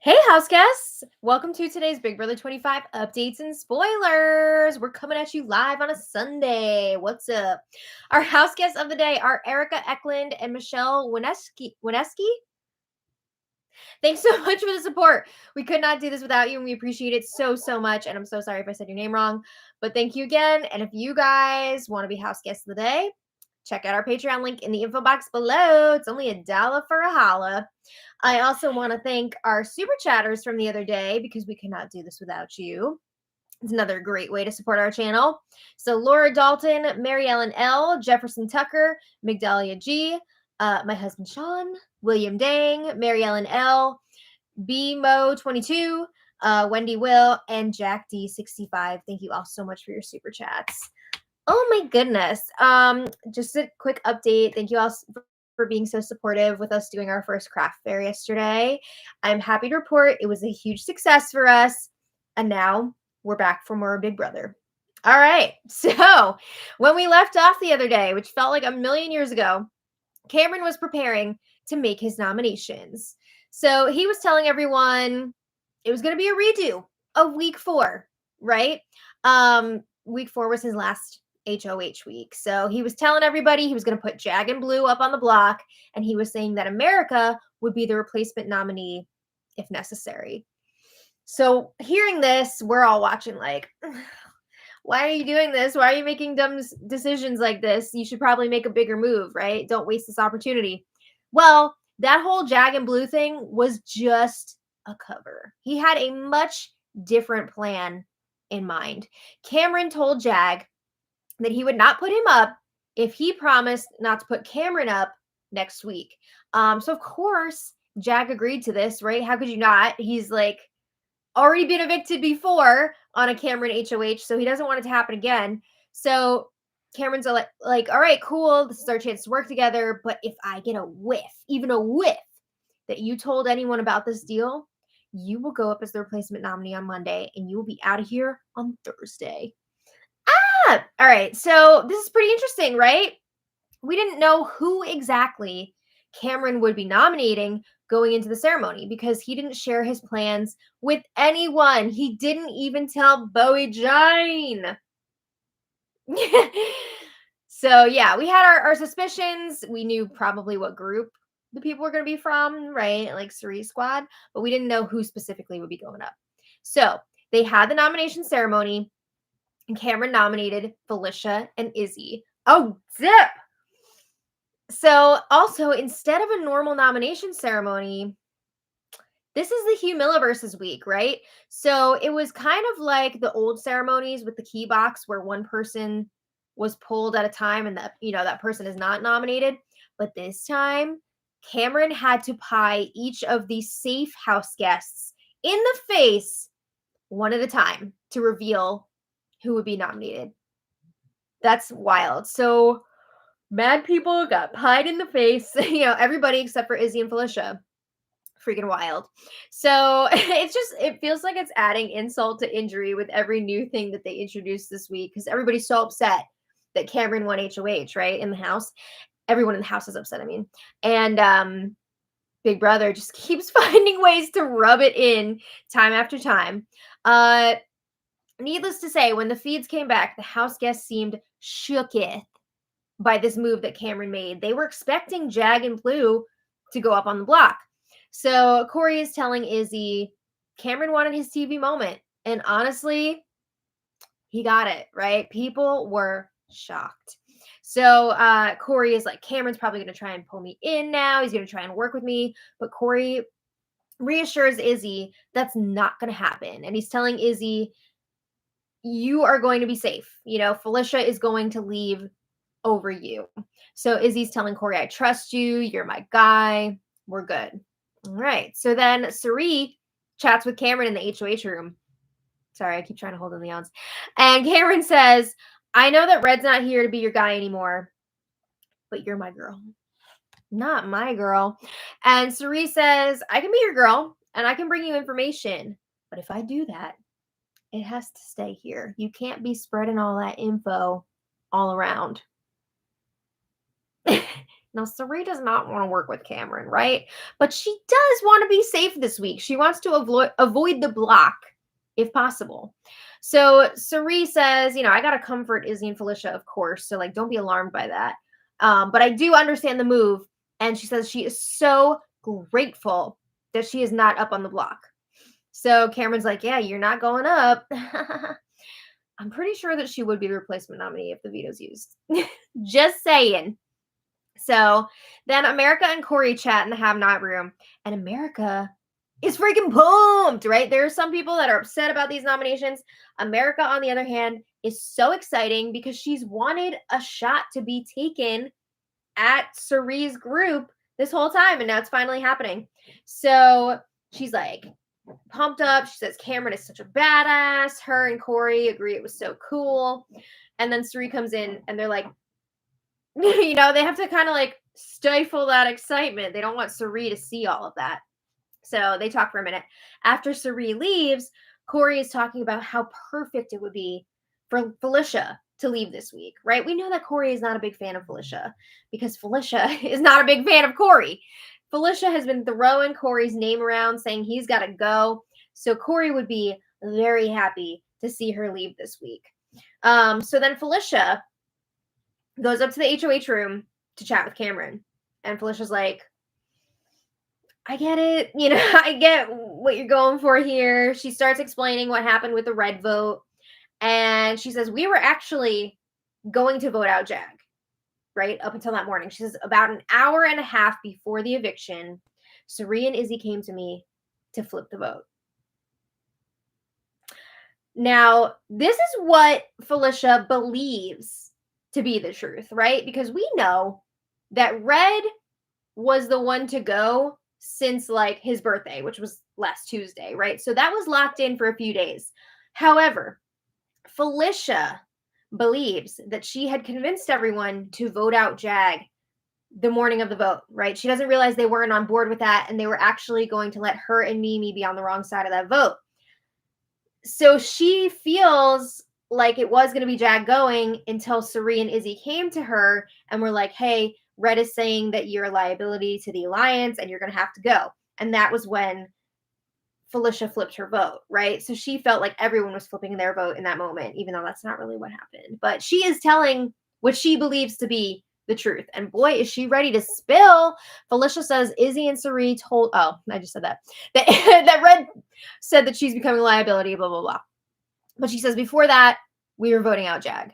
Hey, house guests! Welcome to today's Big Brother 25 updates and spoilers. We're coming at you live on a Sunday. What's up? Our house guests of the day are Erica Eklund and Michelle Wineski. Thanks so much for the support. We could not do this without you, and we appreciate it so much. And I'm so sorry if I said your name wrong, but thank you again. And if you guys want to be house guests of the day, check out our Patreon link in the info box below. It's only $1 for a holla. I also want to thank our super chatters from the other day because we cannot do this without you. It's another great way to support our channel. So Laura Dalton, Mary Ellen L, Jefferson Tucker, Migdalia G, my husband Sean, William Dang, Mary Ellen L, BMO22, Wendy Will, and Jack D65. Thank you all so much for your super chats. Oh my goodness. Just a quick update. Thank you all for being so supportive with us doing our first craft fair yesterday. I'm happy to report it was a huge success for us. And now we're back for more Big Brother. All right. So when we left off the other day, which felt like a million years ago, Cameron was preparing to make his nominations. So he was telling everyone it was going to be a redo of week 4, right? Week 4 was his last HOH week. So he was telling everybody he was going to put Jag and Blue up on the block, and he was saying that America would be the replacement nominee if necessary. So hearing this, we're all watching like, why are you doing this? Why are you making dumb decisions like this? You should probably make a bigger move, right? Don't waste this opportunity. Well, that whole Jag and Blue thing was just a cover. He had a much different plan in mind. Cameron told Jag that he would not put him up if he promised not to put Cameron up next week. So of course, Jag agreed to this, right? How could you not? He's like already been evicted before on a Cameron HOH, so he doesn't want it to happen again. So Cameron's like, all right, cool. This is our chance to work together. But if I get a whiff, even a whiff, that you told anyone about this deal, you will go up as the replacement nominee on Monday, and you will be out of here on Thursday. All right. So this is pretty interesting, right? We didn't know who exactly Cameron would be nominating going into the ceremony because he didn't share his plans with anyone. He didn't even tell Bowie Jane. So yeah, we had our suspicions. We knew probably what group the people were going to be from, right? Like Cerise Squad, but we didn't know who specifically would be going up. So they had the nomination ceremony, and Cameron nominated Felicia and Izzy. Oh, zip! So also, instead of a normal nomination ceremony, this is the Humiliverse's week, right? So it was kind of like the old ceremonies with the key box where one person was pulled at a time and that person is not nominated. But this time, Cameron had to pie each of these safe house guests in the face one at a time to reveal who would be nominated. That's wild. So mad people got pied in the face, everybody except for Izzy and Felicia. Freaking wild. So it feels like it's adding insult to injury with every new thing that they introduced this week because everybody's so upset that Cameron won HOH, right? In the house. Everyone in the house is upset, I mean. And Big Brother just keeps finding ways to rub it in time after time. Needless to say, when the feeds came back, the house guests seemed shooketh by this move that Cameron made. They were expecting Jag and Blue to go up on the block. So Corey is telling Izzy, Cameron wanted his TV moment. And honestly, he got it, right? People were shocked. So Corey is like, Cameron's probably going to try and pull me in now. He's going to try and work with me. But Corey reassures Izzy that's not going to happen. And he's telling Izzy, you are going to be safe. Felicia is going to leave over you. So Izzy's telling Corey, I trust you. You're my guy. We're good. All right. So then Cirie chats with Cameron in the HOH room. Sorry, I keep trying to hold in the odds. And Cameron says, I know that Red's not here to be your guy anymore, but you're my girl. Not my girl. And Cirie says, I can be your girl and I can bring you information. But if I do that, it has to stay here. You can't be spreading all that info all around. Now, Sari does not want to work with Cameron, right? But she does want to be safe this week. She wants to avoid the block if possible. So Sari says, I got to comfort Izzy and Felicia, of course. So, like, don't be alarmed by that. But I do understand the move. And she says she is so grateful that she is not up on the block. So Cameron's like, yeah, you're not going up. I'm pretty sure that she would be the replacement nominee if the veto's used. Just saying. So then America and Corey chat in the have not room, and America is freaking pumped, right? There are some people that are upset about these nominations. America, on the other hand, is so exciting because she's wanted a shot to be taken at Sari's group this whole time, and now it's finally happening. So she's like pumped up. She says Cameron is such a badass. Her and Corey agree it was so cool. And then Sari comes in and they're like, they have to kind of like stifle that excitement. They don't want Sari to see all of that. So they talk for a minute. After Sari leaves, Corey is talking about how perfect it would be for Felicia to leave this week, right? We know that Corey is not a big fan of Felicia because Felicia is not a big fan of Corey. Felicia has been throwing Corey's name around saying he's got to go. So Corey would be very happy to see her leave this week. So then Felicia goes up to the HOH room to chat with Cameron. And Felicia's like, I get it. I get what you're going for here. She starts explaining what happened with the red vote. And she says, we were actually going to vote out Jag, right? Up until that morning. She says, about an hour and a half before the eviction, Sari and Izzy came to me to flip the vote. Now, this is what Felicia believes to be the truth, right? Because we know that Red was the one to go since like his birthday, which was last Tuesday, right? So that was locked in for a few days. However, Felicia believes that she had convinced everyone to vote out Jag the morning of the vote, right? She doesn't realize they weren't on board with that and they were actually going to let her and Mimi be on the wrong side of that vote. So she feels like it was going to be Jag going until Sari and Izzy came to her and were like, hey, Red is saying that you're a liability to the alliance and you're going to have to go. And that was when Felicia flipped her vote, right? So she felt like everyone was flipping their vote in that moment, even though that's not really what happened. But she is telling what she believes to be the truth. And boy, is she ready to spill. Felicia says Izzy and Sari told, I just said that that Red said that she's becoming a liability, blah, blah, blah. But she says before that, we were voting out Jag.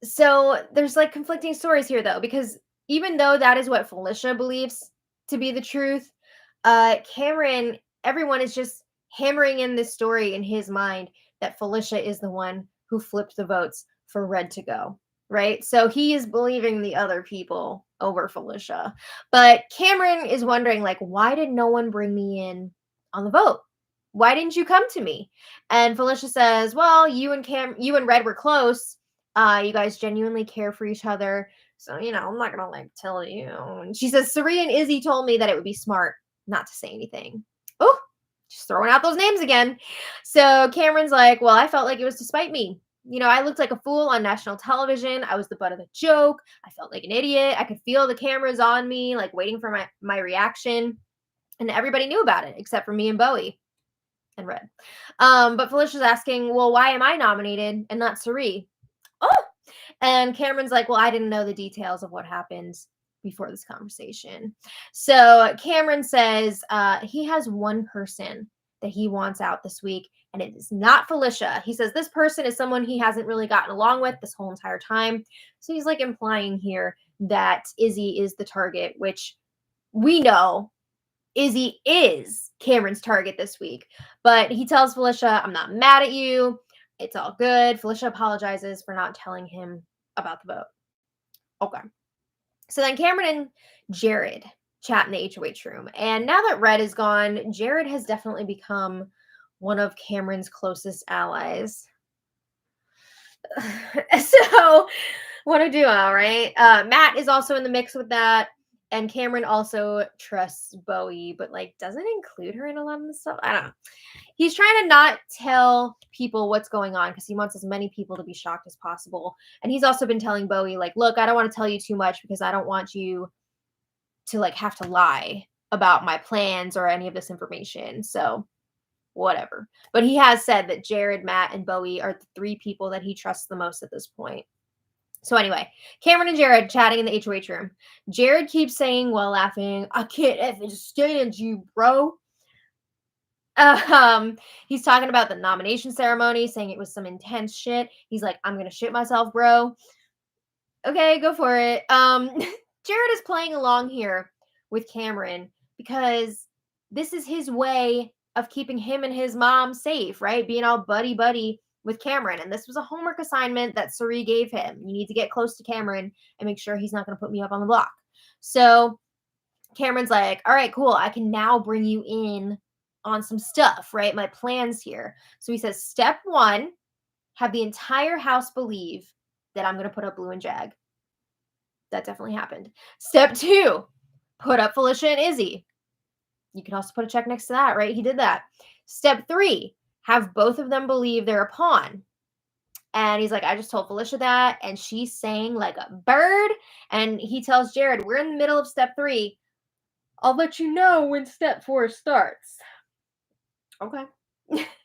So there's like conflicting stories here though, because even though that is what Felicia believes to be the truth, Cameron, everyone is just hammering in this story in his mind that Felicia is the one who flipped the votes for Red to go, right? So he is believing the other people over Felicia. But Cameron is wondering, like, why did no one bring me in on the vote? Why didn't you come to me? And Felicia says, well, you and Red were close. You guys genuinely care for each other. So, I'm not going to like tell you. And she says, Sari and Izzy told me that it would be smart not to say anything. Oh, just throwing out those names again. So Cameron's like, well, I felt like it was to spite me. I looked like a fool on national television. I was the butt of the joke. I felt like an idiot. I could feel the cameras on me, like waiting for my reaction. And everybody knew about it except for me and Bowie and Red. But Felicia's asking, well, why am I nominated and not Sari? Oh, and Cameron's like, well, I didn't know the details of what happened before this conversation. So Cameron says he has one person that he wants out this week, and it is not Felicia. He says this person is someone he hasn't really gotten along with this whole entire time. So he's like implying here that Izzy is the target, which we know Izzy is Cameron's target this week. But he tells Felicia, I'm not mad at you. It's all good. Felicia apologizes for not telling him about the vote. Okay. So then Cameron and Jared chat in the HOH room. And now that Red is gone, Jared has definitely become one of Cameron's closest allies. So what a duo, right? Matt is also in the mix with that. And Cameron also trusts Bowie, but like doesn't include her in a lot of the stuff. I don't know. He's trying to not tell people what's going on because he wants as many people to be shocked as possible. And he's also been telling Bowie, like, look, I don't want to tell you too much because I don't want you to like have to lie about my plans or any of this information. So whatever. But he has said that Jared, Matt, and Bowie are the three people that he trusts the most at this point. So anyway, Cameron and Jared chatting in the HOH room. Jared keeps saying while laughing, I can't effing stand you, bro. He's talking about the nomination ceremony, saying it was some intense shit. He's like, I'm gonna shit myself, bro. Okay, go for it. Jared is playing along here with Cameron because this is his way of keeping him and his mom safe, right? Being all buddy with Cameron. And this was a homework assignment that Suri gave him. You need to get close to Cameron and make sure he's not going to put me up on the block. So Cameron's like, all right, cool. I can now bring you in on some stuff, right? My plans here. So he says, step one, have the entire house believe that I'm going to put up Blue and Jag. That definitely happened. Step two, put up Felicia and Izzy. You can also put a check next to that, right? He did that. Step three, have both of them believe they're a pawn. And he's like, I just told Felicia that, and she's saying like a bird. And he tells Jared, we're in the middle of step three. I'll let you know when step four starts. Okay.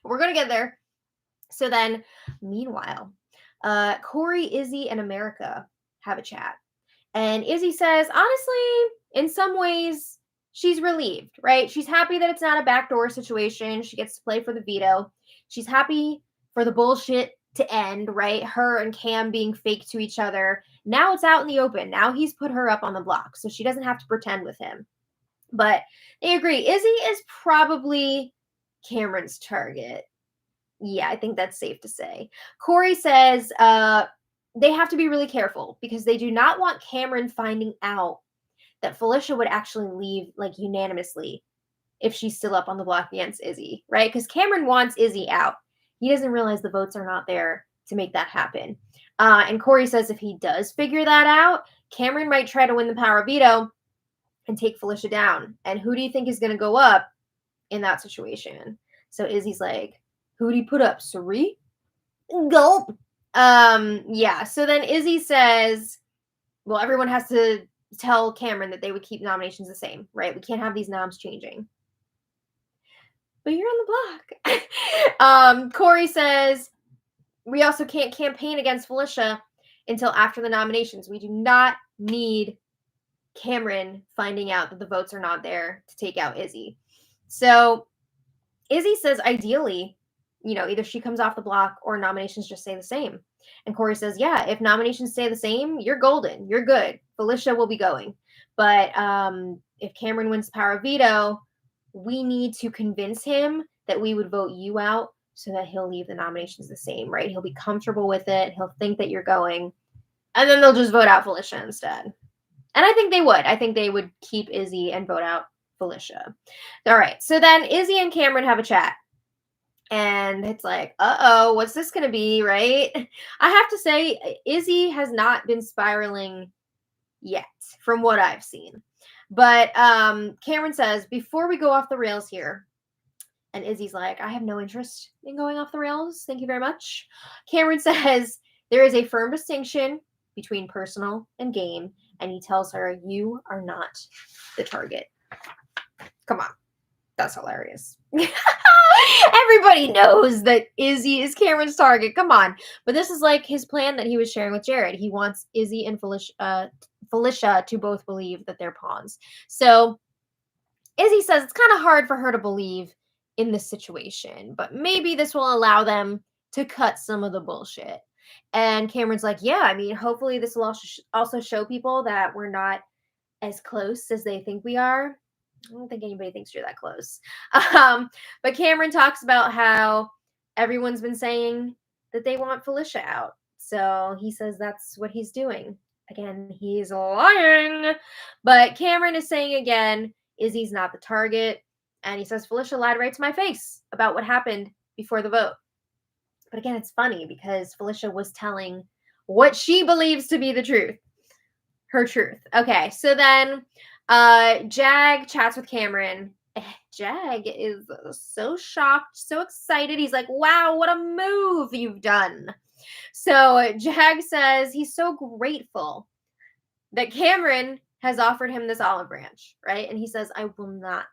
We're going to get there. So then, meanwhile, Corey, Izzy, and America have a chat. And Izzy says, honestly, in some ways, she's relieved, right? She's happy that it's not a backdoor situation. She gets to play for the veto. She's happy for the bullshit to end, right? Her and Cam being fake to each other. Now it's out in the open. Now he's put her up on the block, so she doesn't have to pretend with him. But they agree. Izzy is probably Cameron's target. Yeah, I think that's safe to say. Corey says they have to be really careful because they do not want Cameron finding out that Felicia would actually leave like unanimously if she's still up on the block against Izzy, right? Because Cameron wants Izzy out. He doesn't realize the votes are not there to make that happen. And Corey says if he does figure that out, Cameron might try to win the power veto and take Felicia down. And who do you think is going to go up in that situation? So Izzy's like, who do you put up? Suri? Gulp. Yeah. So then Izzy says, well, everyone has to tell Cameron that they would keep nominations the same, right? We can't have these noms changing. But you're on the block. Corey says, we also can't campaign against Felicia until after the nominations. We do not need Cameron finding out that the votes are not there to take out Izzy. So Izzy says, ideally, either she comes off the block or nominations just stay the same. And Corey says, yeah, if nominations stay the same, you're golden. You're good. Felicia will be going. But if Cameron wins the power of veto, we need to convince him that we would vote you out so that he'll leave the nominations the same, right? He'll be comfortable with it. He'll think that you're going. And then they'll just vote out Felicia instead. And I think they would. I think they would keep Izzy and vote out Felicia. All right. So then Izzy and Cameron have a chat. And it's like, uh-oh, what's this going to be, right? I have to say, Izzy has not been spiraling yet, from what I've seen. But Cameron says, before we go off the rails here, and Izzy's like, I have no interest in going off the rails. Thank you very much. Cameron says, there is a firm distinction between personal and game. And he tells her, you are not the target. Come on. That's hilarious. Everybody knows that Izzy is Cameron's target. Come on. But this is like his plan that he was sharing with Jared. He wants Izzy and Felicia to both believe that they're pawns. So Izzy says it's kind of hard for her to believe in this situation, but maybe this will allow them to cut some of the bullshit. And Cameron's like, yeah, I mean, hopefully this will also show people that we're not as close as they think we are. I don't think anybody thinks you're that close. But Cameron talks about how everyone's been saying that they want Felicia out. So he says that's what he's doing. Again, he's lying. But Cameron is saying again, Izzy's not the target. And he says, Felicia lied right to my face about what happened before the vote. But again, it's funny because Felicia was telling what she believes to be the truth. Her truth. Okay, so then Jag chats with Cameron. Jag is so shocked, so excited. He's like, wow, what a move you've done. So Jag says he's so grateful that Cameron has offered him this olive branch, right? And he says, I will not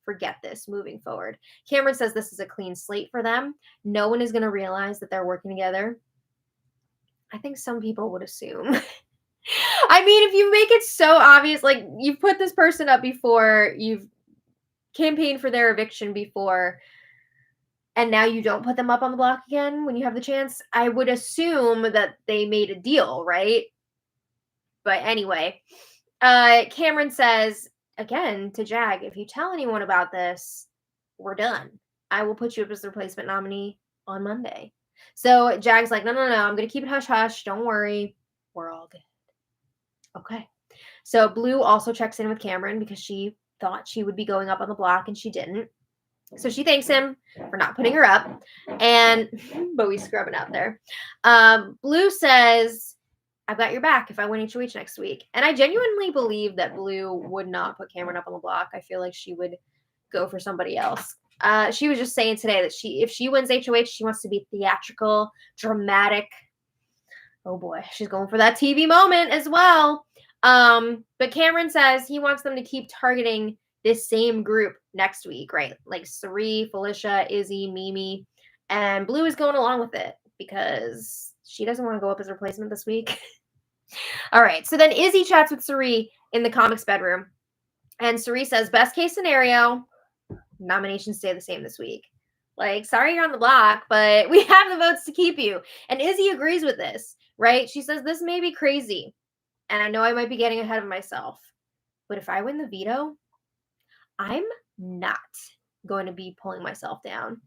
forget this moving forward. Cameron says this is a clean slate for them. No one is going to realize that they're working together. I think some people would assume. I mean, if you make it so obvious, like you've put this person up before, you've campaigned for their eviction before, and now you don't put them up on the block again when you have the chance, I would assume that they made a deal, right? But anyway, Cameron says, again, to Jag, if you tell anyone about this, we're done. I will put you up as the replacement nominee on Monday. So Jag's like, no, I'm going to keep it hush-hush. Don't worry. We're all good. Okay. So Blue also checks in with Cameron because she thought she would be going up on the block and she didn't. So she thanks him for not putting her up. And Bowie's scrubbing out there. Blue says, I've got your back if I win HOH next week. And I genuinely believe that Blue would not put Cameron up on the block. I feel like she would go for somebody else. She was just saying today that if she wins HOH, she wants to be theatrical, dramatic. Oh boy, she's going for that TV moment as well. But Cameron says he wants them to keep targeting this same group next week, right? Like Cirie, Felicia, Izzy, Mimi, and Blue is going along with it because she doesn't want to go up as replacement this week. All right, so then Izzy chats with Cirie in the comics bedroom, and Cirie says, best case scenario, nominations stay the same this week. Like, sorry you're on the block, but we have the votes to keep you. And Izzy agrees with this, right? She says, this may be crazy, and I know I might be getting ahead of myself, but if I win the veto, I'm not going to be pulling myself down.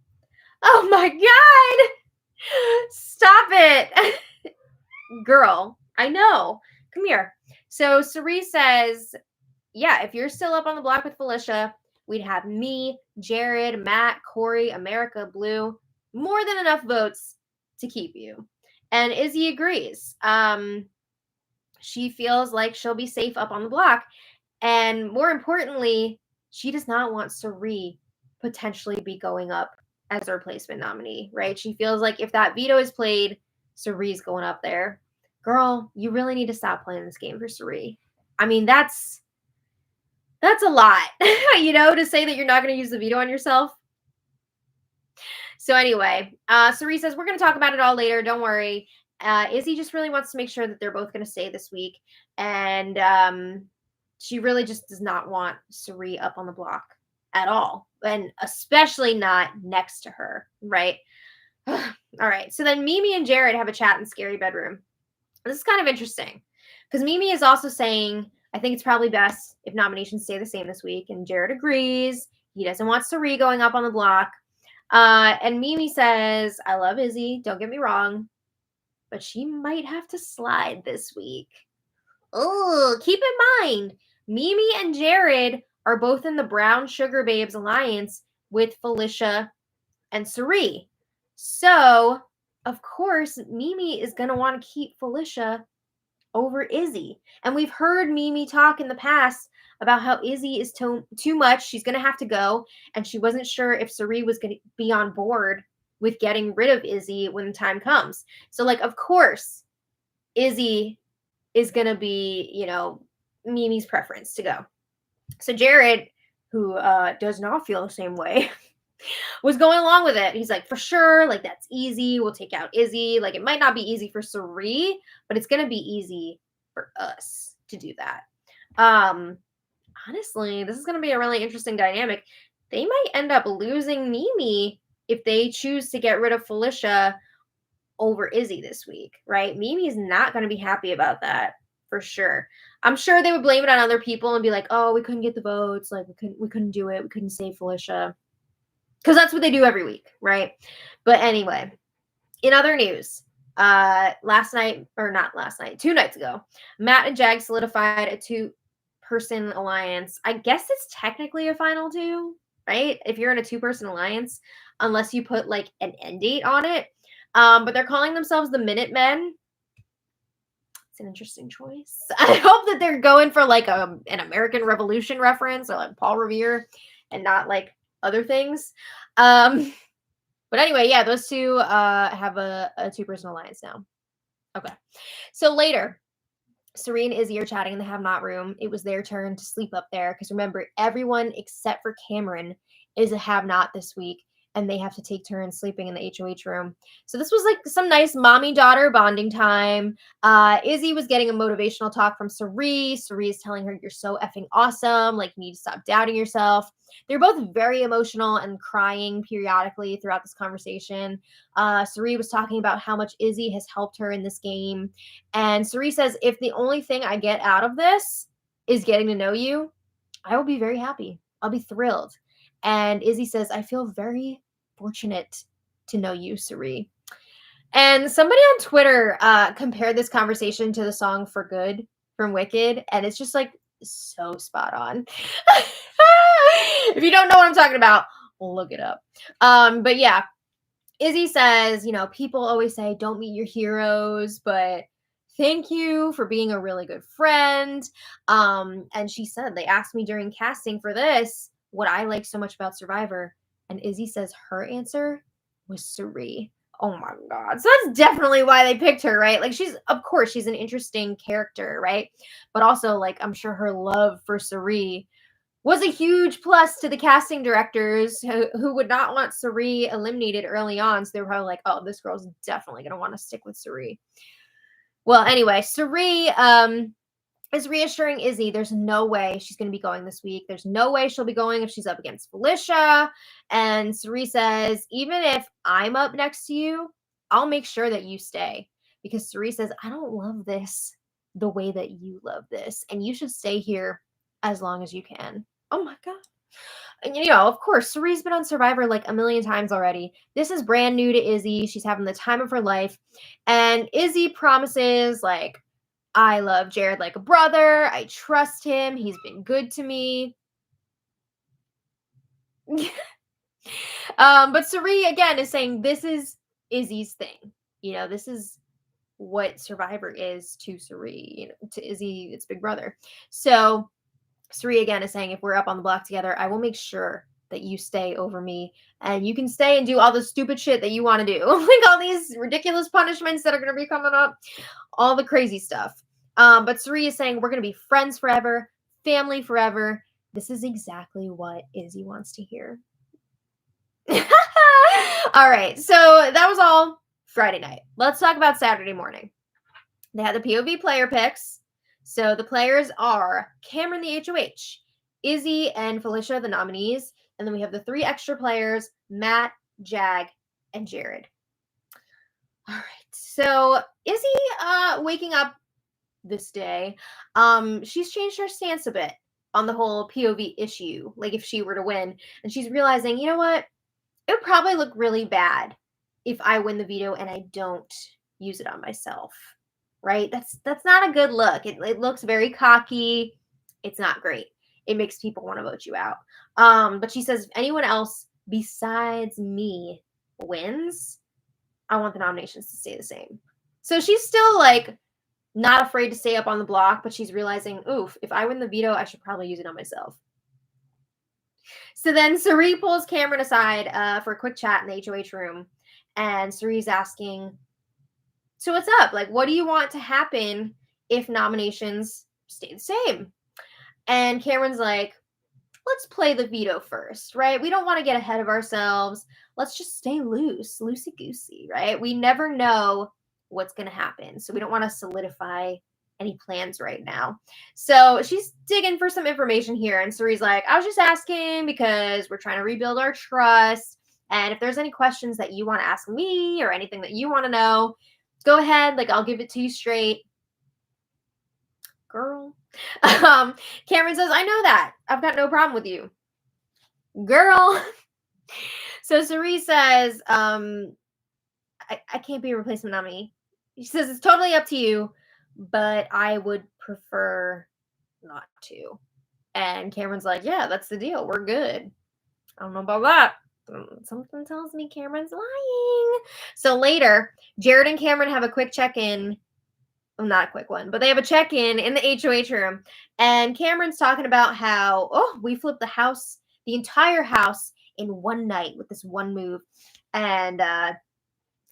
Oh my God! Stop it! Girl, I know. Come here. So Cirie says, yeah, if you're still up on the block with Felicia, we'd have me, Jared, Matt, Corey, America, Blue, more than enough votes to keep you. And Izzy agrees. She feels like she'll be safe up on the block. And more importantly, she does not want Cirie potentially be going up as a replacement nominee, right? She feels like if that veto is played, Cirie's going up there. Girl, you really need to stop playing this game for Cirie. I mean, that's a lot, to say that you're not going to use the veto on yourself. So anyway, Cirie says, we're going to talk about it all later. Don't worry. Izzy just really wants to make sure that they're both going to stay this week. And she really just does not want Cirie up on the block at all. And especially not next to her, right? All right. So then Mimi and Jared have a chat in Scary Bedroom. This is kind of interesting because Mimi is also saying, I think it's probably best if nominations stay the same this week. And Jared agrees. He doesn't want Cirie going up on the block. And Mimi says, I love Izzy. Don't get me wrong. But she might have to slide this week. Oh, keep in mind, Mimi and Jared are both in the Brown Sugar Babes alliance with Felicia and Cirie. So, of course, Mimi is going to want to keep Felicia over Izzy. And we've heard Mimi talk in the past about how Izzy is too much. She's going to have to go. And she wasn't sure if Cirie was going to be on board with getting rid of Izzy when the time comes. So, of course, Izzy is going to be, Mimi's preference to go. So Jared, who does not feel the same way, was going along with it. He's like, for sure, that's easy. We'll take out Izzy. It might not be easy for Cirie, but it's going to be easy for us to do that. Honestly, this is going to be a really interesting dynamic. They might end up losing Mimi if they choose to get rid of Felicia over Izzy this week, right? Mimi's not going to be happy about that for sure. I'm sure they would blame it on other people and be like, oh, we couldn't get the votes. We couldn't do it. We couldn't save Felicia. Because that's what they do every week, right? But anyway, in other news, 2 nights ago, Matt and Jag solidified a 2-person alliance. I guess it's technically a final 2, right? If you're in a 2-person alliance, unless you put an end date on it. But they're calling themselves the Minutemen. It's an interesting choice. I hope that they're going for like an American Revolution reference or like Paul Revere and not like other things. But anyway, yeah, those two have a two-person alliance now. Okay. So later, Suri and Izzy are chatting in the have not room. It was their turn to sleep up there because remember, everyone except for Cameron is a have not this week, and they have to take turns sleeping in the HOH room. So this was like some nice mommy-daughter bonding time. Izzy was getting a motivational talk from Suri. Suri is telling her, you're so effing awesome. Like, you need to stop doubting yourself. They're both very emotional and crying periodically throughout this conversation. Suri was talking about how much Izzy has helped her in this game. And Suri says, if the only thing I get out of this is getting to know you, I will be very happy. I'll be thrilled. And Izzy says, I feel very fortunate to know you, Suri. And somebody on Twitter compared this conversation to the song For Good from Wicked. And it's just like so spot on. If you don't know what I'm talking about, look it up. But yeah, Izzy says, you know, people always say don't meet your heroes, but thank you for being a really good friend. And she said, they asked me during casting for this what I like so much about Survivor. And Izzy says her answer was Suri. Oh my God. So that's definitely why they picked her, right? Like of course, she's an interesting character, right? But also, like, I'm sure her love for Suri was a huge plus to the casting directors who would not want Suri eliminated early on. So they were probably like, oh, this girl's definitely going to want to stick with Suri. Well, anyway, Suri is reassuring Izzy there's no way she's going to be going this week. There's no way she'll be going if she's up against Felicia. And Suri says, even if I'm up next to you, I'll make sure that you stay. Because Suri says, I don't love this the way that you love this. And you should stay here as long as you can. Oh my God. And you know, of course, Suri's been on Survivor like a million times already. This is brand new to Izzy. She's having the time of her life. And Izzy promises, like, I love Jared like a brother. I trust him. He's been good to me. But Suri, again, is saying this is Izzy's thing. You know, this is what Survivor is to Suri. You know, to Izzy, it's big brother. So Suri, again, is saying if we're up on the block together, I will make sure that you stay over me. And you can stay and do all the stupid shit that you want to do. Like all these ridiculous punishments that are going to be coming up. All the crazy stuff. But Suri is saying we're going to be friends forever, family forever. This is exactly what Izzy wants to hear. All right, so that was all Friday night. Let's talk about Saturday morning. They had the POV player picks. So the players are Cameron the HOH, Izzy and Felicia the nominees, and then we have the 3 extra players, Matt, Jag, and Jared. All right, so Izzy waking up this day, she's changed her stance a bit on the whole POV issue, like if she were to win, and she's realizing, you know what, it would probably look really bad if I win the veto and I don't use it on myself, right? That's not a good look. It looks very cocky. It's not great. It makes people want to vote you out. But she says if anyone else besides me wins, I want the nominations to stay the same. So she's still like not afraid to stay up on the block, but she's realizing, oof, if I win the veto, I should probably use it on myself. So then Suri pulls Cameron aside for a quick chat in the HOH room. And Suri's asking, so what's up? Like, what do you want to happen if nominations stay the same? And Cameron's like, let's play the veto first, right? We don't want to get ahead of ourselves. Let's just stay loose, loosey-goosey, right? We never know what's going to happen. So we don't want to solidify any plans right now. So she's digging for some information here. And Suri's like, I was just asking because we're trying to rebuild our trust. And if there's any questions that you want to ask me or anything that you want to know, go ahead. Like, I'll give it to you straight. Girl. Cameron says, I know that. I've got no problem with you. Girl. So Suri says, I can't be a replacement nominee. She says, it's totally up to you, but I would prefer not to. And Cameron's like, yeah, that's the deal. We're good. I don't know about that. Something tells me Cameron's lying. So later, Jared and Cameron have a quick check-in not a quick one, but they have a check-in the HOH room, and Cameron's talking about how, oh, we flipped the entire house in one night with this one move, and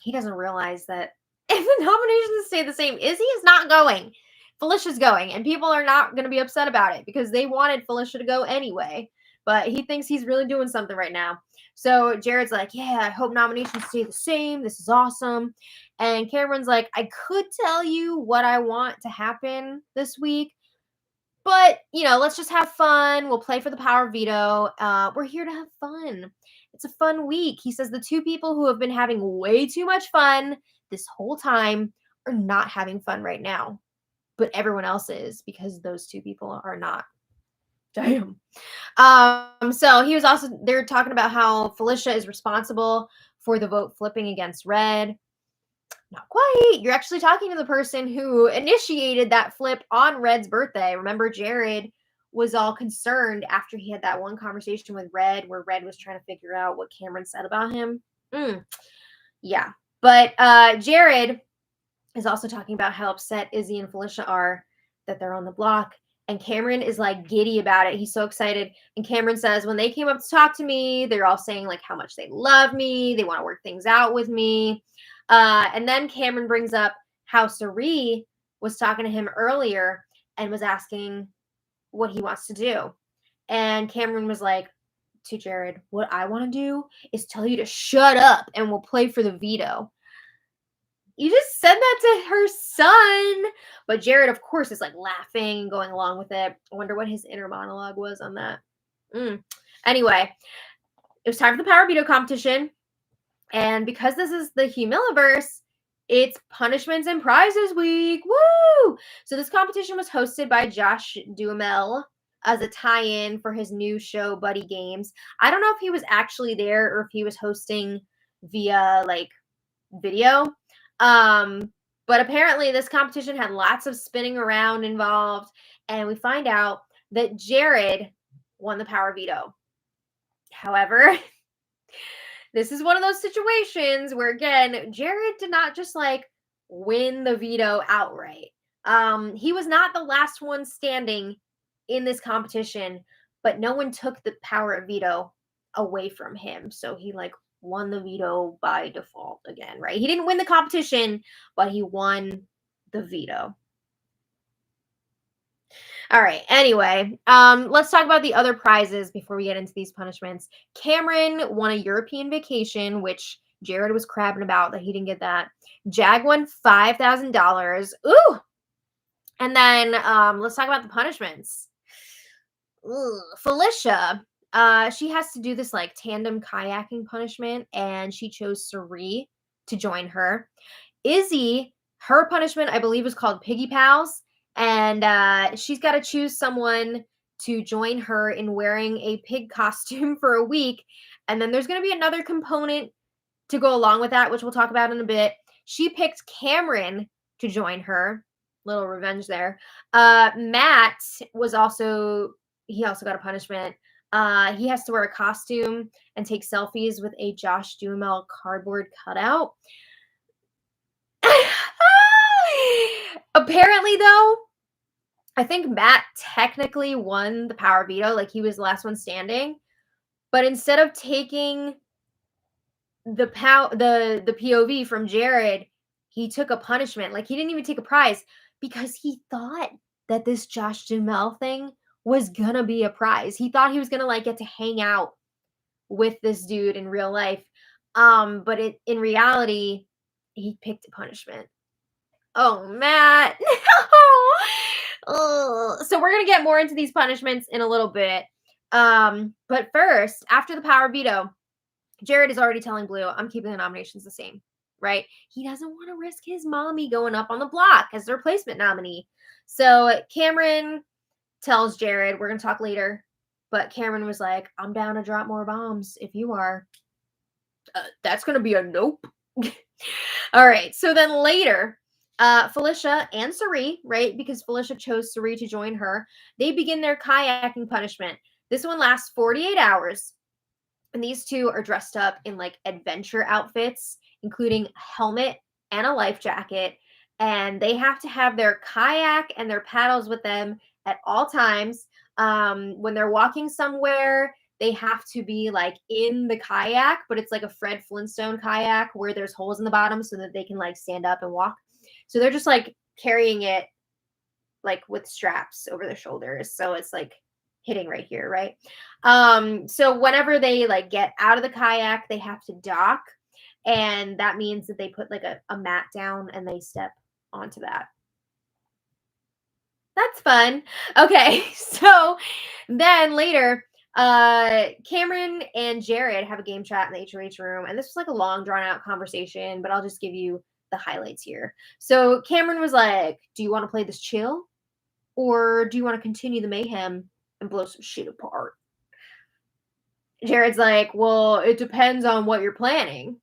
he doesn't realize that if the nominations stay the same, Izzy is not going. Felicia's going, and people are not going to be upset about it because they wanted Felicia to go anyway. But he thinks he's really doing something right now. So Jared's like, yeah, I hope nominations stay the same. This is awesome. And Cameron's like, I could tell you what I want to happen this week, but, let's just have fun. We'll play for the power veto. We're here to have fun. It's a fun week. He says the two people who have been having way too much fun this whole time are not having fun right now. But everyone else is, because those two people are not. Damn. So they're talking about how Felicia is responsible for the vote flipping against Red. Not quite. You're actually talking to the person who initiated that flip on Red's birthday. Remember, Jared was all concerned after he had that one conversation with Red where Red was trying to figure out what Cameron said about him. Yeah. But Jared is also talking about how upset Izzy and Felicia are that they're on the block. And Cameron is like giddy about it. He's so excited. And Cameron says, when they came up to talk to me, they're all saying like how much they love me. They want to work things out with me. And then Cameron brings up how Sari was talking to him earlier and was asking what he wants to do. And Cameron was like to Jared, what I want to do is tell you to shut up and we'll play for the veto. You just said that to her son. But Jared, of course, is like laughing and going along with it. I wonder what his inner monologue was on that. Anyway, it was time for the power veto competition. And because this is the Humiliverse, it's punishments and prizes week. Woo! So this competition was hosted by Josh Duhamel as a tie-in for his new show, Buddy Games. I don't know if he was actually there or if he was hosting via like video. But apparently this competition had lots of spinning around involved, and we find out that Jared won the power veto. However, this is one of those situations where, again, Jared did not just like win the veto outright. He was not the last one standing in this competition, but no one took the power of veto away from him. So he like won the veto by default again, right? He didn't win the competition, but he won the veto. All right. Anyway, let's talk about the other prizes before we get into these punishments. Cameron won a European vacation, which Jared was crabbing about that he didn't get that. Jag won $5,000. Ooh. And then let's talk about the punishments. Felicia, she has to do this like tandem kayaking punishment, and she chose Sari to join her. Izzy, her punishment, I believe, is called Piggy Pals, and she's got to choose someone to join her in wearing a pig costume for a week. And then there's going to be another component to go along with that, which we'll talk about in a bit. She picked Cameron to join her. Little revenge there. Matt he also got a punishment. He has to wear a costume and take selfies with a Josh Duhamel cardboard cutout. Apparently, though, I think Matt technically won the power veto, like he was the last one standing. But instead of taking the POV from Jared, he took a punishment. Like he didn't even take a prize because he thought that this Josh Duhamel thing was gonna be a prize. He thought he was gonna like get to hang out with this dude in real life. But in reality, he picked a punishment. Oh, Matt. So we're gonna get more into these punishments in a little bit. But first, after the power veto, Jared is already telling Blue, I'm keeping the nominations the same, right? He doesn't want to risk his mommy going up on the block as the replacement nominee. So Cameron tells Jared, we're going to talk later. But Cameron was like, I'm down to drop more bombs if you are. That's going to be a nope. All right. So then later, Felicia and Sari, right? Because Felicia chose Sari to join her. They begin their kayaking punishment. This one lasts 48 hours. And these two are dressed up in like adventure outfits, including a helmet and a life jacket. and they have to have their kayak and their paddles with them at all times. When they're walking somewhere, they have to be like in the kayak, but it's like a Fred Flintstone kayak where there's holes in the bottom so that they can like stand up and walk. So they're just like carrying it like with straps over their shoulders. So it's like hitting right here, right? So whenever they like get out of the kayak, they have to dock. And that means that they put like a mat down and they step onto that. That's fun. Okay, so then later, Cameron and Jared have a game chat in the HOH room, and this was like a long, drawn out conversation, but I'll just give you the highlights here. So Cameron was like, "Do you want to play this chill, or do you want to continue the mayhem and blow some shit apart?" Jared's like, "Well, it depends on what you're planning."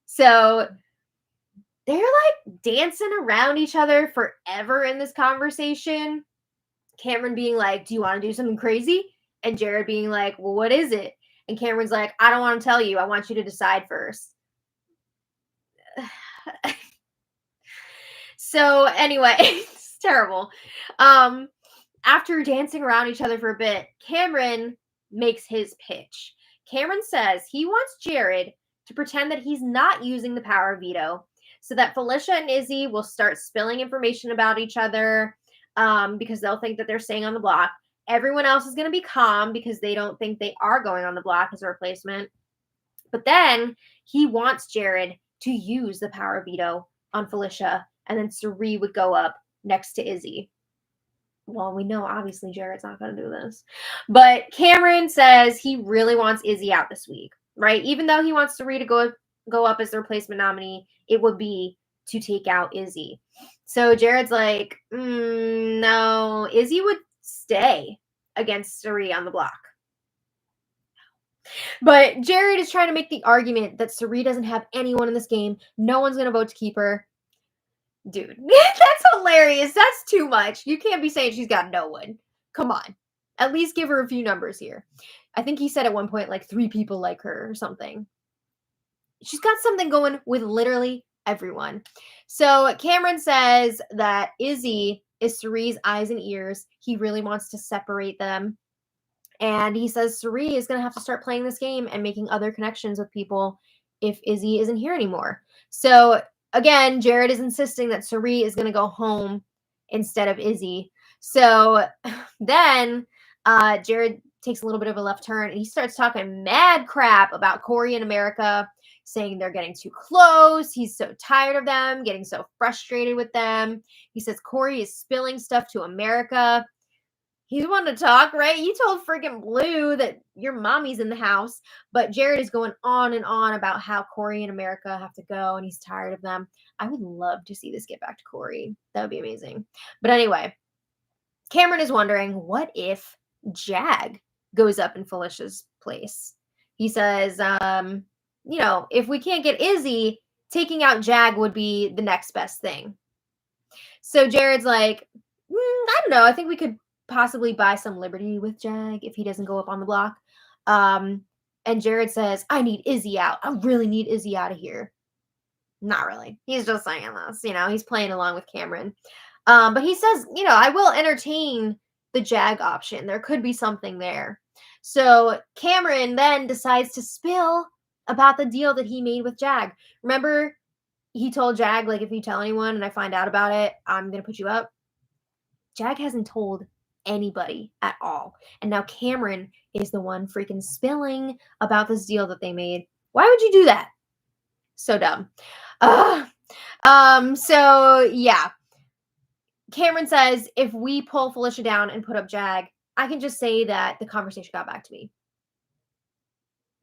So they're like dancing around each other forever in this conversation. Cameron being like, "Do you want to do something crazy?" And Jared being like, "Well, what is it?" And Cameron's like, "I don't want to tell you. I want you to decide first." So anyway, it's terrible. After dancing around each other for a bit, Cameron makes his pitch. Cameron says he wants Jared to pretend that he's not using the power of veto so that Felicia and Izzy will start spilling information about each other because they'll think that they're staying on the block. Everyone else is going to be calm because they don't think they are going on the block as a replacement. But then he wants Jared to use the power of veto on Felicia, and then Cirie would go up next to Izzy. Well, we know obviously Jared's not going to do this. But Cameron says he really wants Izzy out this week, right? Even though he wants Cirie to go up as the replacement nominee, it would be to take out Izzy. So Jared's like, no, Izzy would stay against Cirie on the block. But Jared is trying to make the argument that Cirie doesn't have anyone in this game. No one's going to vote to keep her. Dude, that's hilarious. That's too much. You can't be saying she's got no one. Come on. At least give her a few numbers here. I think he said at one point like 3 people like her or something. She's got something going with literally everyone. So Cameron says that Izzy is Cirie's eyes and ears. He really wants to separate them. And he says Cirie is going to have to start playing this game and making other connections with people if Izzy isn't here anymore. So again, Jared is insisting that Cirie is going to go home instead of Izzy. So then Jared takes a little bit of a left turn and he starts talking mad crap about Corey and America, saying they're getting too close. He's so tired of them, getting so frustrated with them. He says Corey is spilling stuff to America. He's wanting to talk, right? You told freaking Blue that your mommy's in the house, but Jared is going on and on about how Corey and America have to go and he's tired of them. I would love to see this get back to Corey. That would be amazing. But anyway, Cameron is wondering, what if Jag goes up in Felicia's place? He says, if we can't get Izzy, taking out Jag would be the next best thing. So Jared's like, I don't know. I think we could possibly buy some liberty with Jag if he doesn't go up on the block. And Jared says, I need Izzy out. I really need Izzy out of here. Not really. He's just saying this. He's playing along with Cameron. But he says, I will entertain the Jag option. There could be something there. So Cameron then decides to spill about the deal that he made with Jag. Remember, he told Jag, like, if you tell anyone and I find out about it, I'm going to put you up. Jag hasn't told anybody at all. And now Cameron is the one freaking spilling about this deal that they made. Why would you do that? So dumb. So yeah. Cameron says, if we pull Felicia down and put up Jag, I can just say that the conversation got back to me.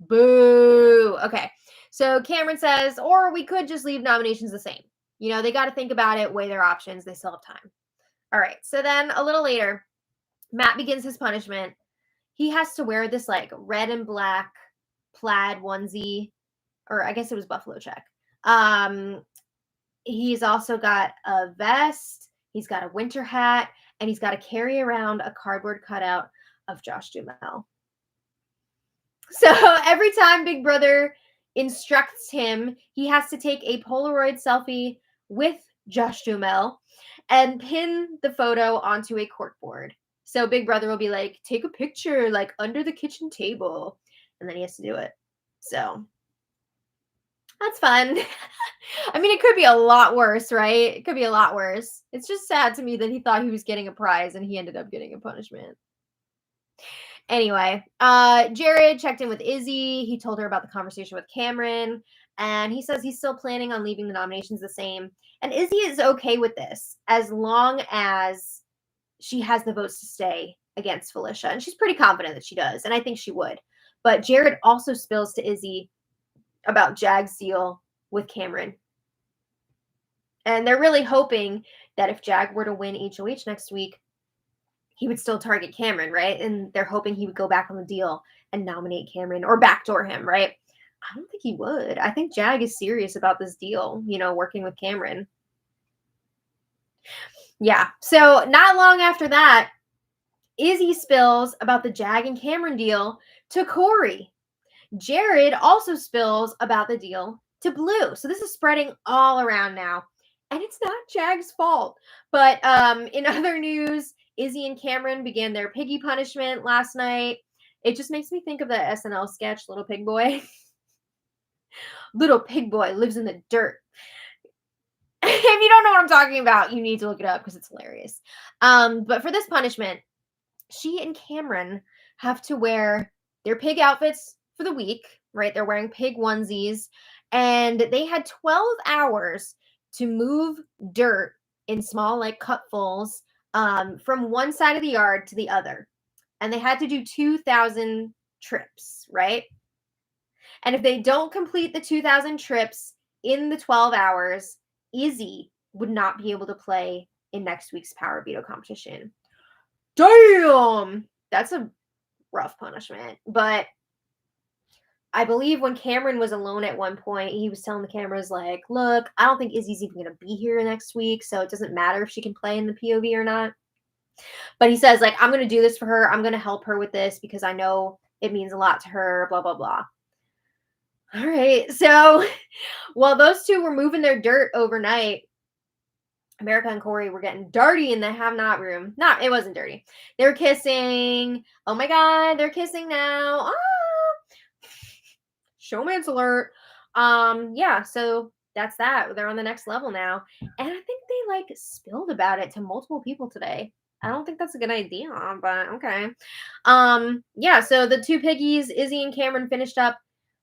Boo. Okay. So Cameron says, or we could just leave nominations the same. They got to think about it, weigh their options. They still have time. All right. So then a little later, Matt begins his punishment. He has to wear this like red and black plaid onesie, or I guess it was buffalo check. He's also got a vest. He's got a winter hat, and he's got to carry around a cardboard cutout of Josh Duhamel. So every time Big Brother instructs him, he has to take a Polaroid selfie with Josh Duhamel, and pin the photo onto a corkboard. So Big Brother will be like, take a picture like under the kitchen table. And then he has to do it. So that's fun. I mean, it could be a lot worse, right? It could be a lot worse. It's just sad to me that he thought he was getting a prize and he ended up getting a punishment. Anyway, Jared checked in with Izzy. He told her about the conversation with Cameron, and he says he's still planning on leaving the nominations the same. And Izzy is okay with this as long as she has the votes to stay against Felicia. And she's pretty confident that she does, and I think she would. But Jared also spills to Izzy about Jag's deal with Cameron. And they're really hoping that if Jag were to win HOH next week, he would still target Cameron, right? And they're hoping he would go back on the deal and nominate Cameron or backdoor him, right? I don't think he would. I think Jag is serious about this deal, working with Cameron. Yeah. So not long after that, Izzy spills about the Jag and Cameron deal to Corey. Jared also spills about the deal to Blue. So this is spreading all around now. And it's not Jag's fault. But in other news, Izzy and Cameron began their piggy punishment last night. It just makes me think of the SNL sketch, Little Pig Boy. Little Pig Boy lives in the dirt. If you don't know what I'm talking about, you need to look it up because it's hilarious. But for this punishment, she and Cameron have to wear their pig outfits for the week, right? They're wearing pig onesies, and they had 12 hours to move dirt in small, cupfuls from one side of the yard to the other. And they had to do 2,000 trips, right? And if they don't complete the 2,000 trips in the 12 hours, Izzy would not be able to play in next week's Power Veto competition. Damn! That's a rough punishment. But I believe when Cameron was alone at one point, he was telling the cameras, like, look, I don't think Izzy's even going to be here next week, so it doesn't matter if she can play in the POV or not. But he says, I'm going to do this for her. I'm going to help her with this because I know it means a lot to her, blah, blah, blah. All right. So while those two were moving their dirt overnight, America and Corey were getting dirty in the have-not room. It wasn't dirty. They were kissing. Oh, my God. They're kissing now. Ah! Showman's alert. Yeah, so that's that. They're on the next level now. And I think they, spilled about it to multiple people today. I don't think that's a good idea, but okay. Yeah, so the two piggies, Izzy and Cameron, finished up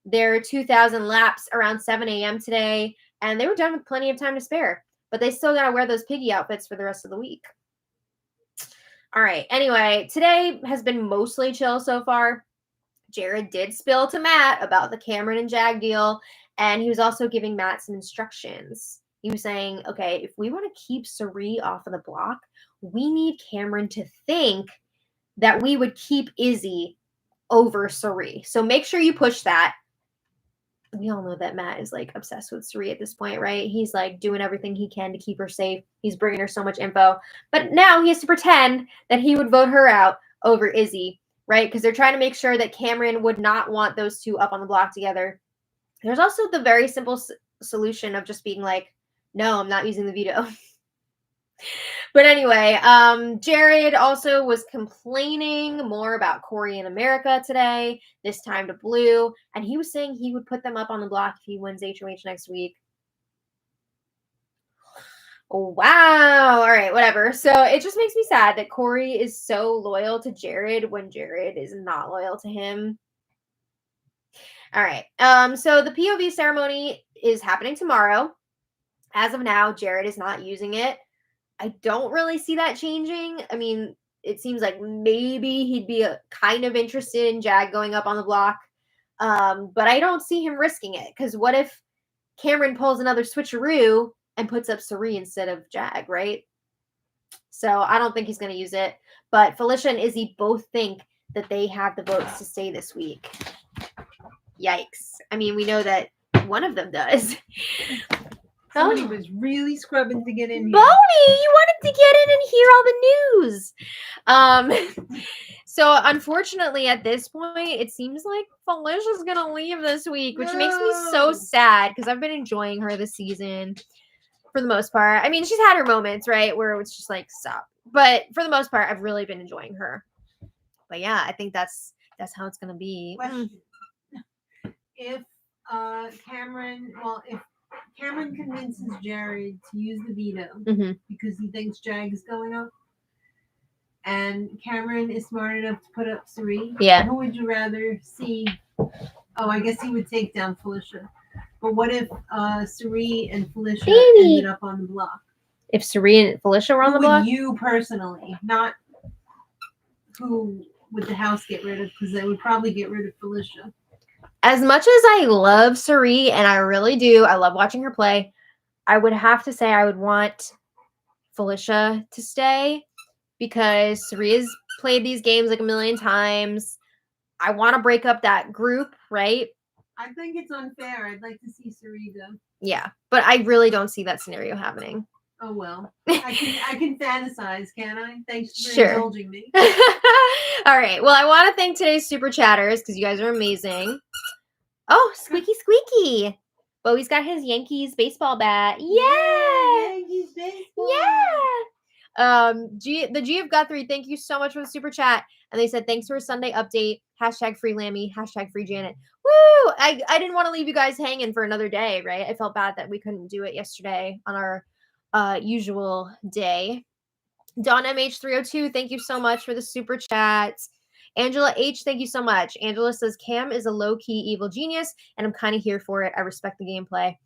their 2,000 laps around 7 a.m. today, and they were done with plenty of time to spare. But they still got to wear those piggy outfits for the rest of the week. All right. Anyway, today has been mostly chill so far. Jared did spill to Matt about the Cameron and Jag deal, and he was also giving Matt some instructions. He was saying, okay, if we want to keep Cirie off of the block, we need Cameron to think that we would keep Izzy over Cirie. So make sure you push that. We all know that Matt is obsessed with Cirie at this point, right? He's doing everything he can to keep her safe. He's bringing her so much info. But now he has to pretend that he would vote her out over Izzy, right? Because they're trying to make sure that Cameron would not want those two up on the block together. There's also the very simple solution of just being no, I'm not using the veto. But anyway, Jared also was complaining more about Corey and America today, this time to Blue, and he was saying he would put them up on the block if he wins HOH next week. Oh, wow. All right, whatever. So it just makes me sad that Corey is so loyal to Jared when Jared is not loyal to him. All right. So the POV ceremony is happening tomorrow. As of now, Jared is not using it. I don't really see that changing. I mean, it seems like maybe he'd be kind of interested in Jag going up on the block. But I don't see him risking it. Because what if Cameron pulls another switcheroo and puts up Cirie instead of Jag, right? So I don't think he's going to use it. But Felicia and Izzy both think that they have the votes to stay this week. Yikes. I mean, we know that one of them does. Somebody was really scrubbing to get in here. Boney, you wanted to get in and hear all the news. So unfortunately, at this point, it seems like Felicia's gonna leave this week, which makes me so sad because I've been enjoying her this season. for the most part. I mean, she's had her moments, right, where it's just like, stop. But for the most part, I've really been enjoying her. But yeah, I think that's how it's gonna be. Question. If Cameron convinces Jared to use the veto because he thinks Jag is going up, and Cameron is smart enough to put up Suri, who would you rather see? Oh, I guess he would take down Felicia. But what if Suri and Felicia ended up on the block? If Suri and Felicia were on the block? You personally, not who would the house get rid of, because they would probably get rid of Felicia. As much as I love Suri, and I really do, I love watching her play, I would have to say I would want Felicia to stay because Suri has played these games like a million times. I want to break up that group, right? I think it's unfair. I'd like to see Suri go. Yeah, but I really don't see that scenario happening. Oh, well. I can fantasize, can I? Thanks for indulging me. All right. Well, I want to thank today's super chatters because you guys are amazing. Oh, squeaky, squeaky. Bowie's got his Yankees baseball bat. Yeah. Yankees baseball. Yeah. The G of Guthrie, thank you so much for the super chat. And they said, thanks for a Sunday update. # free Lammy. # free Janet. Woo! I didn't want to leave you guys hanging for another day, right? I felt bad that we couldn't do it yesterday on our usual day. Dawn MH302, thank you so much for the super chat. Angela H, thank you so much. Angela says, Cam is a low-key evil genius, and I'm kind of here for it. I respect the gameplay.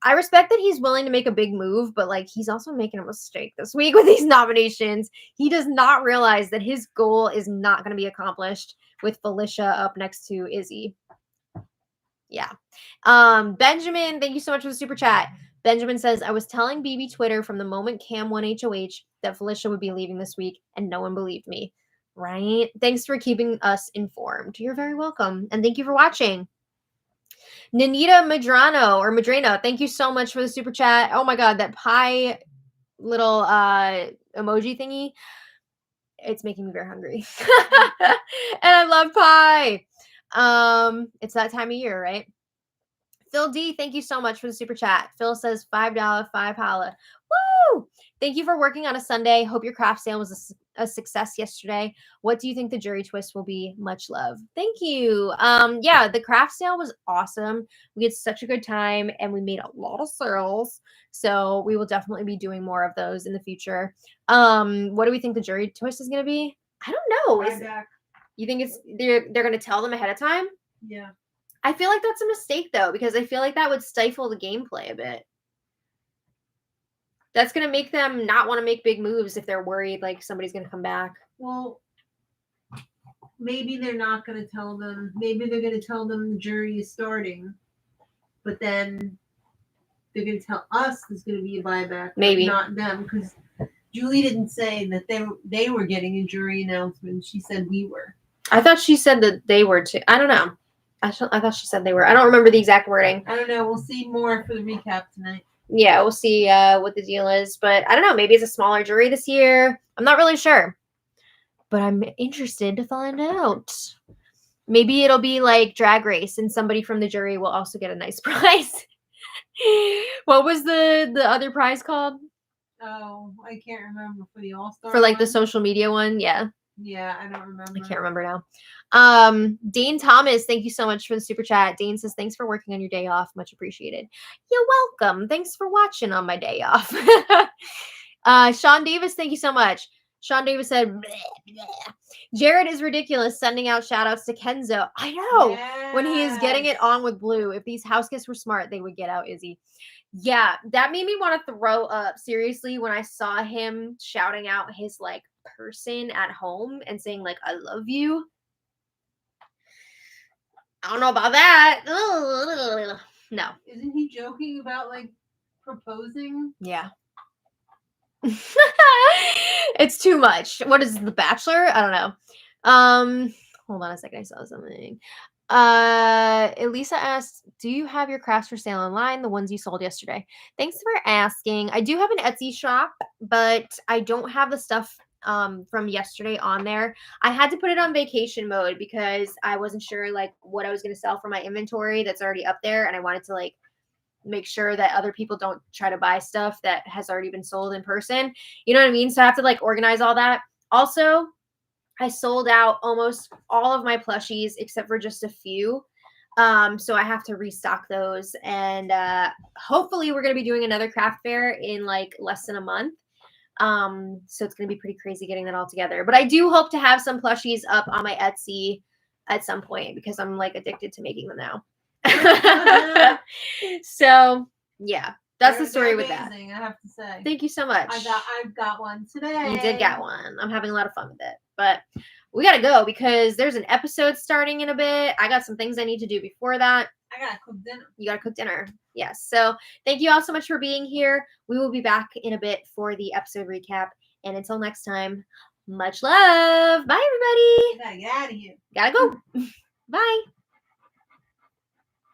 I respect that he's willing to make a big move, but like he's also making a mistake this week with these nominations. He does not realize that his goal is not going to be accomplished with Felicia up next to Izzy. Yeah. Benjamin, thank you so much for the super chat. Benjamin says, I was telling BB Twitter from the moment Cam won HOH that Felicia would be leaving this week, and no one believed me. Right? Thanks for keeping us informed. You're very welcome. And thank you for watching. Nanita Madrano, thank you so much for the super chat. Oh my god, that pie little emoji thingy. It's making me very hungry. And I love pie. It's that time of year, right? Phil D, thank you so much for the super chat. Phil says $5, 5 holla. Woo! Thank you for working on a Sunday. Hope your craft sale was a success yesterday. What do you think the jury twist will be? Much love. Thank you. Yeah, the craft sale was awesome. We had such a good time and we made a lot of sales. So we will definitely be doing more of those in the future. What do we think the jury twist is going to be? I don't know. You think they're going to tell them ahead of time? Yeah. I feel like that's a mistake, though, because I feel like that would stifle the gameplay a bit. That's going to make them not want to make big moves if they're worried, like, somebody's going to come back. Well, maybe they're not going to tell them. Maybe they're going to tell them the jury is starting. But then they're going to tell us there's going to be a buyback. Maybe. But not them, because Julie didn't say that they were getting a jury announcement. She said we were. I thought she said that they were, too. I don't know. I thought she said they were. I don't remember the exact wording. I don't know. We'll see more for the recap tonight. Yeah, we'll see what the deal is. But I don't know. Maybe it's a smaller jury this year. I'm not really sure. But I'm interested to find out. Maybe it'll be like Drag Race and somebody from the jury will also get a nice prize. What was the other prize called? Oh, I can't remember. For the All-Star For like the social media one? Yeah. Yeah, I don't remember. I can't remember now. Dane Thomas, thank you so much for the super chat. Dane says, thanks for working on your day off. Much appreciated. You're welcome. Thanks for watching on my day off. Sean Davis, thank you so much. Sean Davis said, bleh, bleh. Jared is ridiculous sending out shout outs to Kenzo. I know. Yes. When he is getting it on with Blue. If these house guests were smart, they would get out Izzy. Yeah, that made me want to throw up. Seriously, when I saw him shouting out his like person at home and saying like I love you. I don't know about that. No. Isn't he joking about like proposing? Yeah. It's too much. What is The Bachelor? I don't know. Hold on a second. I saw something. Elisa asked, do you have your crafts for sale online, the ones you sold yesterday? Thanks for asking. I do have an Etsy shop, but I don't have the stuff from yesterday on there. I had to put it on vacation mode because I wasn't sure like what I was going to sell for my inventory that's already up there, and I wanted to like make sure that other people don't try to buy stuff that has already been sold in person. You know what I mean? So I have to like organize all that. Also, I sold out almost all of my plushies except for just a few. So I have to restock those, and hopefully we're going to be doing another craft fair in like less than a month. So it's going to be pretty crazy getting that all together. But I do hope to have some plushies up on my Etsy at some point because I'm like addicted to making them now. So yeah, that's the story with that. I have to say. Thank you so much. I've got one today. You did get one. I'm having a lot of fun with it. But we got to go because there's an episode starting in a bit. I got some things I need to do before that. I got to cook dinner. You got to cook dinner. Yes. So thank you all so much for being here. We will be back in a bit for the episode recap. And until next time, much love. Bye, everybody. You gotta get out of here. Gotta go. Bye.